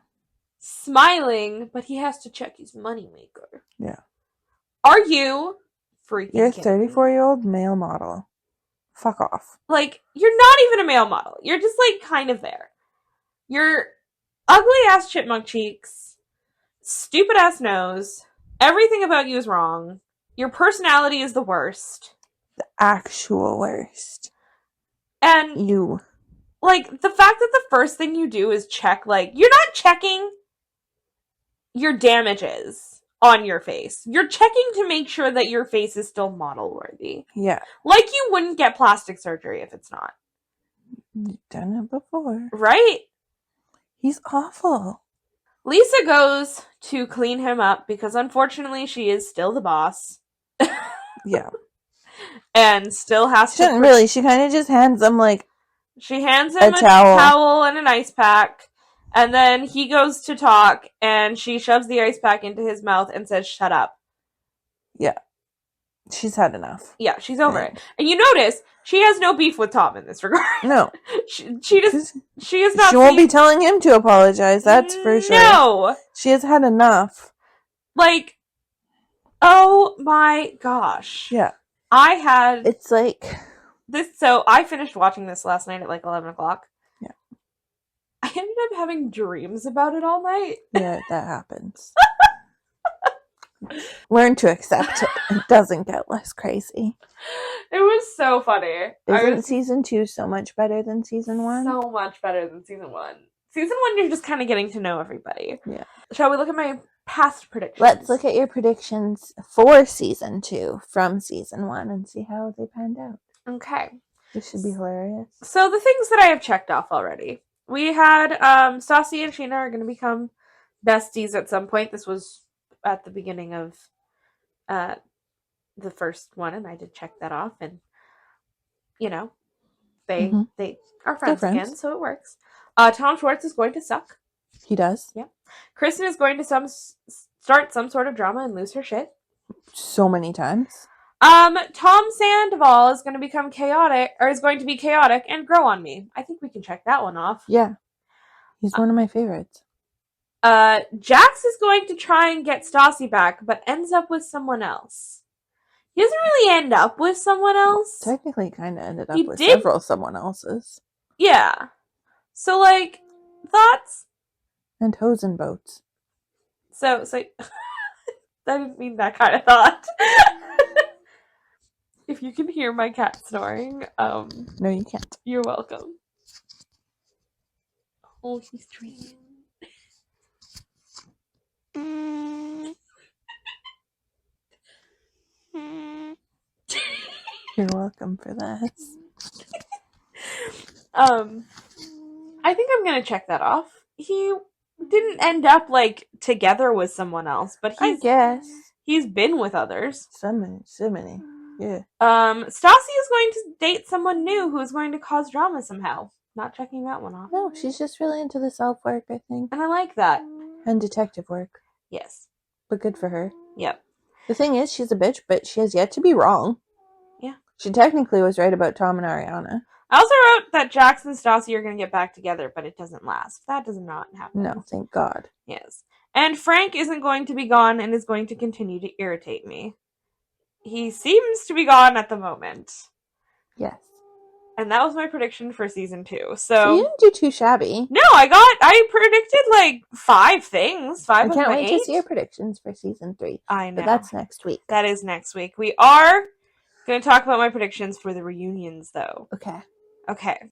Smiling, but he has to check his moneymaker. Yeah. Are you freaking You're a kidding 34-year-old male model. Fuck off. Like, you're not even a male model. You're just, like, kind of there. Your ugly-ass chipmunk cheeks, stupid-ass nose, everything about you is wrong. Your personality is the worst. The actual worst. And you. Like, the fact that the first thing you do is check, like, you're not checking your damages on your face. You're checking to make sure that your face is still model worthy. Yeah. Like you wouldn't get plastic surgery if it's not. You've done it before. Right? He's awful. Lisa goes to clean him up because unfortunately she is still the boss. Yeah. And still has She to... shouldn't really. She kind of just hands him, like, She hands him a a towel. towel and an ice pack, and then he goes to talk, and she shoves the ice pack into his mouth and says, "Shut up." Yeah. She's had enough. Yeah, she's over Right. it. And you notice she has no beef with Tom in this regard. No. She is not. She won't be telling him to apologize, that's for sure. No! She has had enough. Like, oh my gosh. Yeah. I had It's like... this, so I finished watching this last night at like 11 o'clock. Yeah. I ended up having dreams about it all night. Yeah, that happens. Learn to accept it. It doesn't get less crazy. It was so funny. Isn't season 2 so much better than season 1? So much better than season 1. Season 1, you're just kind of getting to know everybody. Yeah. Shall we look at my past predictions? Let's look at your predictions for season 2 from season 1 and see how they panned out. Okay. This should be hilarious. So the things that I have checked off already. We had Stassi and Sheena are going to become besties at some point. This was at the beginning of the first one, and I did check that off, and you know, they are friends again, so it works. Tom Schwartz is going to suck. He does. Yeah. Kristen is going to start some sort of drama and lose her shit. So many times. Tom Sandoval is going to become chaotic, or is going to be chaotic and grow on me. I think we can check that one off. Yeah. He's one of my favorites. Jax is going to try and get Stassi back, but ends up with someone else. He doesn't really end up with someone else. Technically, kind of ended up He with did- several someone else's. Yeah. So, like, thoughts? And hoes and boats. So, I didn't mean that kind of thought. If you can hear my cat snoring, No, you can't. you're welcome. Oh, he's dreaming. You're welcome for this. I think I'm gonna check that off. He didn't end up, like, together with someone else, but I guess. he's been with others. So many. Yeah. Stassi is going to date someone new who is going to cause drama somehow. Not checking that one off. No, she's just really into the self-work, I think. And I like that. And detective work. Yes. But good for her. Yep. The thing is, she's a bitch, but she has yet to be wrong. Yeah. She technically was right about Tom and Ariana. I also wrote that Jax and Stassi are going to get back together, but it doesn't last. That does not happen. No, thank God. Yes. And Frank isn't going to be gone and is going to continue to irritate me. He seems to be gone at the moment. Yes. And that was my prediction for season 2. So you didn't do too shabby. No, I predicted like 5 things. 5 I can't of my wait 8. to see your predictions for season 3. I know. But that's next week. That is next week. We are going to talk about my predictions for the reunions, though. Okay.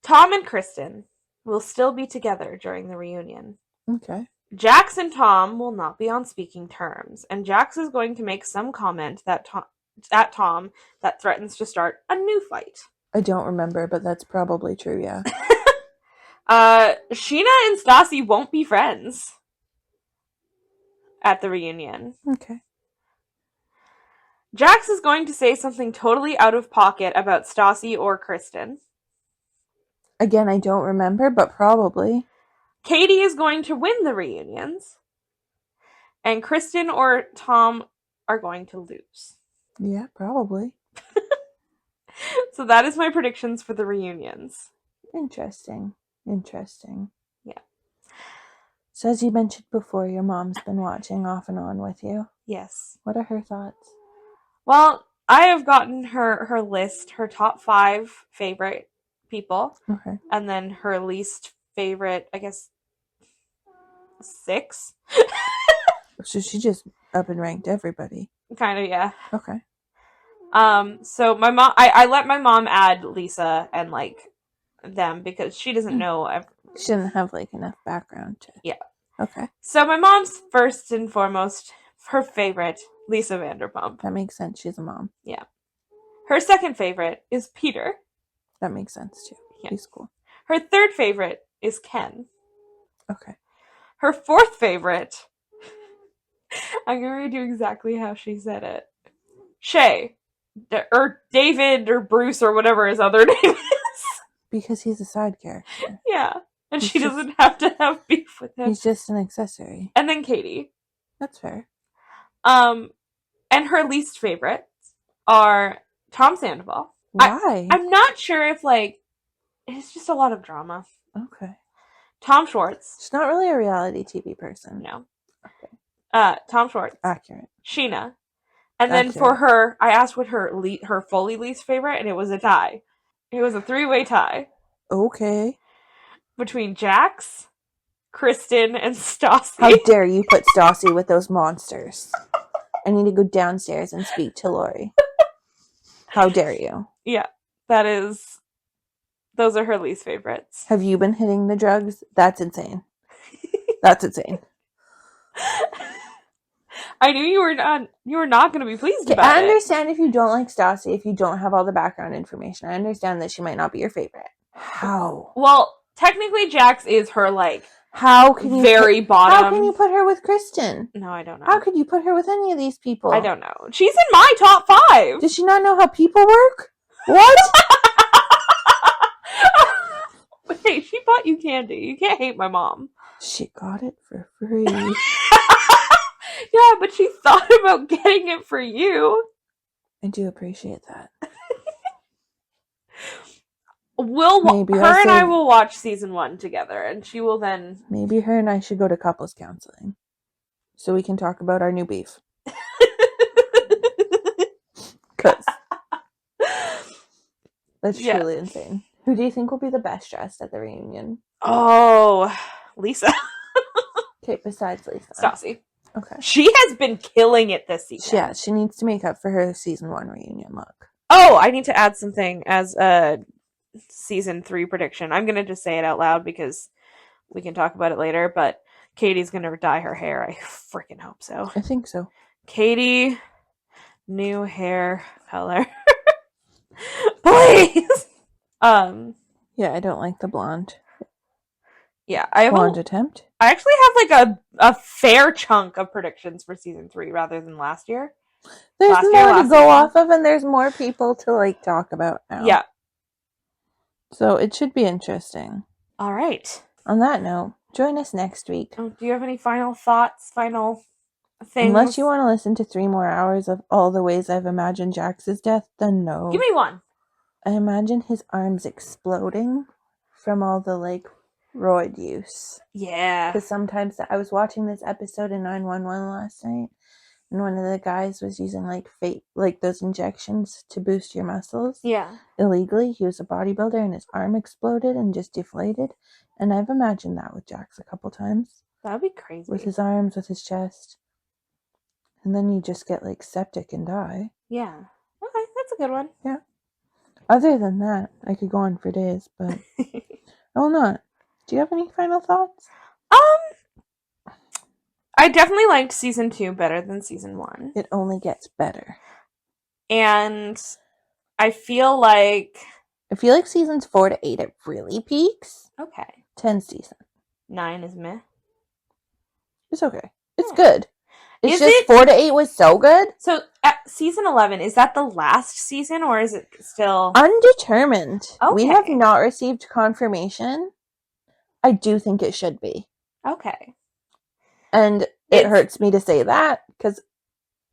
Tom and Kristen will still be together during the reunion. Okay. Jax and Tom will not be on speaking terms, and Jax is going to make some comment at Tom that threatens to start a new fight. I don't remember, but that's probably true, yeah. Sheena and Stassi won't be friends at the reunion. Okay. Jax is going to say something totally out of pocket about Stassi or Kristen. Again, I don't remember, but probably. Katie is going to win the reunions. And Kristen or Tom are going to lose. Yeah, probably. So that is my predictions for the reunions. Interesting. Yeah. So as you mentioned before, your mom's been watching off and on with you. Yes. What are her thoughts? Well, I have gotten her list, her top 5 favorite people. Okay. And then her least favorite, I guess, 6. So she just up and ranked everybody. Kind of, yeah. Okay. So my mom, I let my mom add Lisa and, like, them because she doesn't know. She didn't have, like, enough background to... Yeah. Okay. So my mom's first and foremost, her favorite, Lisa Vanderpump. That makes sense. She's a mom. Yeah. Her second favorite is Peter. That makes sense, too. Yeah. He's cool. Her third favorite is Ken. Okay. Her fourth favorite. I'm gonna read you exactly how she said it. Shay. Or David or Bruce or whatever his other name is. Because he's a side character. Yeah. And He's she just- doesn't have to have beef with him. He's just an accessory. And then Katie. That's fair. And her least favorites are Tom Sandoval. Why? I'm not sure if, like, it's just a lot of drama. Okay. Tom Schwartz. She's not really a reality TV person. No. Okay. Tom Schwartz. Accurate. Sheena. And then for her, I asked what her fully least favorite, and it was a tie. It was a 3-way tie. Okay. Between Jax, Kristen, and Stassi. How dare you put Stassi with those monsters? I need to go downstairs and speak to Lori. How dare you? Yeah. Those are her least favorites. Have you been hitting the drugs? That's insane. That's insane. I knew you were not going to be pleased about I it. understand if you don't like Stassi, if you don't have all the background information. I understand that she might not be your favorite. How? Well, technically Jax is her, like, How can you bottom. How can you put her with Kristen? No, I don't know. How could you put her with any of these people? I don't know. She's in my top 5. Does she not know how people work? What? Hey, she bought you candy. You can't hate my mom. She got it for free. Yeah, but she thought about getting it for you. I do appreciate that. Maybe her and I will watch season 1 together, and she will then... Maybe her and I should go to couples counseling so we can talk about our new beef. Because that's truly insane. Who do you think will be the best dressed at the reunion? Oh, Lisa. Okay, besides Lisa. Stassi. Okay. She has been killing it this season. Yeah, she needs to make up for her season 1 reunion look. Oh, I need to add something as a season 3 prediction. I'm going to just say it out loud because we can talk about it later, but Katie's going to dye her hair. I freaking hope so. I think so. Katie, new hair color. Please! Yeah, I don't like the blonde. Yeah, I attempt. I actually have like a fair chunk of predictions for season 3 rather than last year. There's Last more to season. go off of, and there's more people to like talk about now. Yeah. So it should be interesting. All right. On that note, join us next week. Do you have any final thoughts? Final things? Unless you want to listen to 3 more hours of all the ways I've imagined Jax's death, then no. Give me one. I imagine his arms exploding from all the like roid use. Yeah. Because sometimes I was watching this episode in 911 last night, and one of the guys was using like those injections to boost your muscles. Yeah. Illegally. He was a bodybuilder, and his arm exploded and just deflated. And I've imagined that with Jax a couple times. That'd be crazy. With his arms, with his chest. And then you just get like septic and die. Yeah. Okay, that's a good one. Yeah. Other than that, I could go on for days, but I will not. Do you have any final thoughts? I definitely liked season 2 better than season 1. It only gets better. And I feel like seasons 4 to 8 it really peaks. okay. 10 season. 9 is meh. It's okay. It's good. It's Is just it? 4 to 8 was so good. So season 11, is that the last season or is it still Undetermined. We have Okay. not received confirmation. I do think it should be. okay? And it hurts me to say that because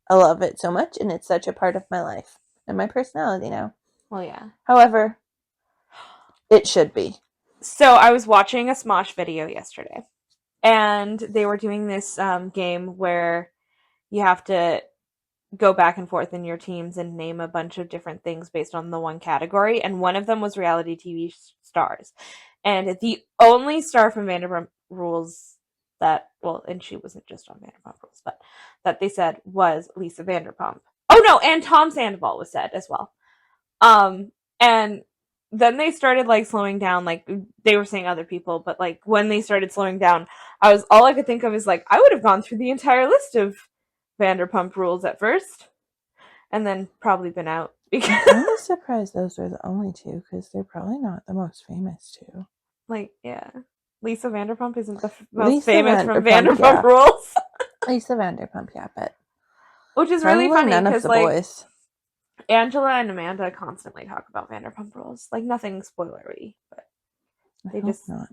I love it so much and it's such a part of my life and my personality now. Well, yeah. However, it should be. So I was watching a Smosh video yesterday, and they were doing this game where you have to go back and forth in your teams and name a bunch of different things based on the one category, and one of them was reality TV stars. And the only star from Vanderpump Rules that, well, and she wasn't just on Vanderpump Rules, but that they said was Lisa Vanderpump. Oh no, and Tom Sandoval was said as well. And then they started like slowing down, like they were saying other people, but like when they started slowing down, all I could think of is like, I would have gone through the entire list of Vanderpump Rules at first, and then probably been out because I'm surprised those were the only 2 because they're probably not the most famous 2. like, yeah. Lisa Vanderpump isn't the most Lisa famous from Vanderpump, Vanderpump yeah. Rules. Lisa Vanderpump, yeah, but Which is really probably funny none of because, the like, boys. Angela and Amanda constantly talk about Vanderpump Rules. Like, nothing spoilery, but I they hope just... not.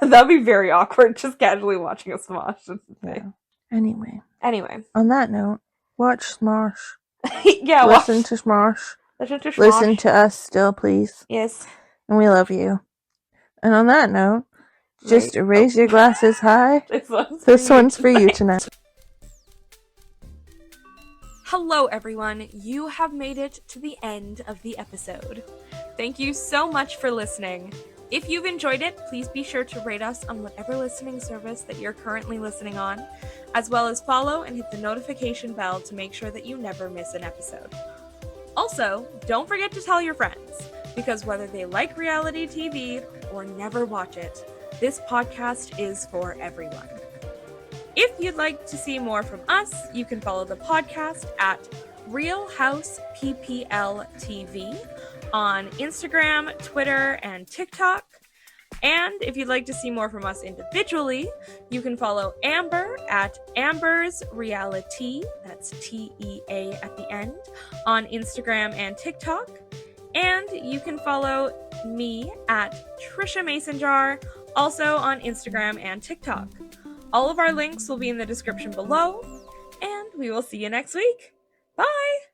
That'd be very awkward, just casually watching a Smosh. Yeah. Anyway, Anyway. on that note, watch Smosh. Yeah, Listen to Smosh. Listen to Smosh. Listen to us still, please. Yes. And we love you. And on that note, just raise your glasses high. This one's for you tonight. Hello, everyone. You have made it to the end of the episode. Thank you so much for listening. If you've enjoyed it, please be sure to rate us on whatever listening service that you're currently listening on, as well as follow and hit the notification bell to make sure that you never miss an episode. Also, don't forget to tell your friends, because whether they like reality TV or never watch it, this podcast is for everyone. If you'd like to see more from us, you can follow the podcast at Real House PPL TV on Instagram, Twitter, and TikTok. And if you'd like to see more from us individually, you can follow Amber at Amber's Reality, that's TEA at the end, on Instagram and TikTok. And you can follow me at Trisha Mason Jar, also on Instagram and TikTok. All of our links will be in the description below, and we will see you next week. Bye!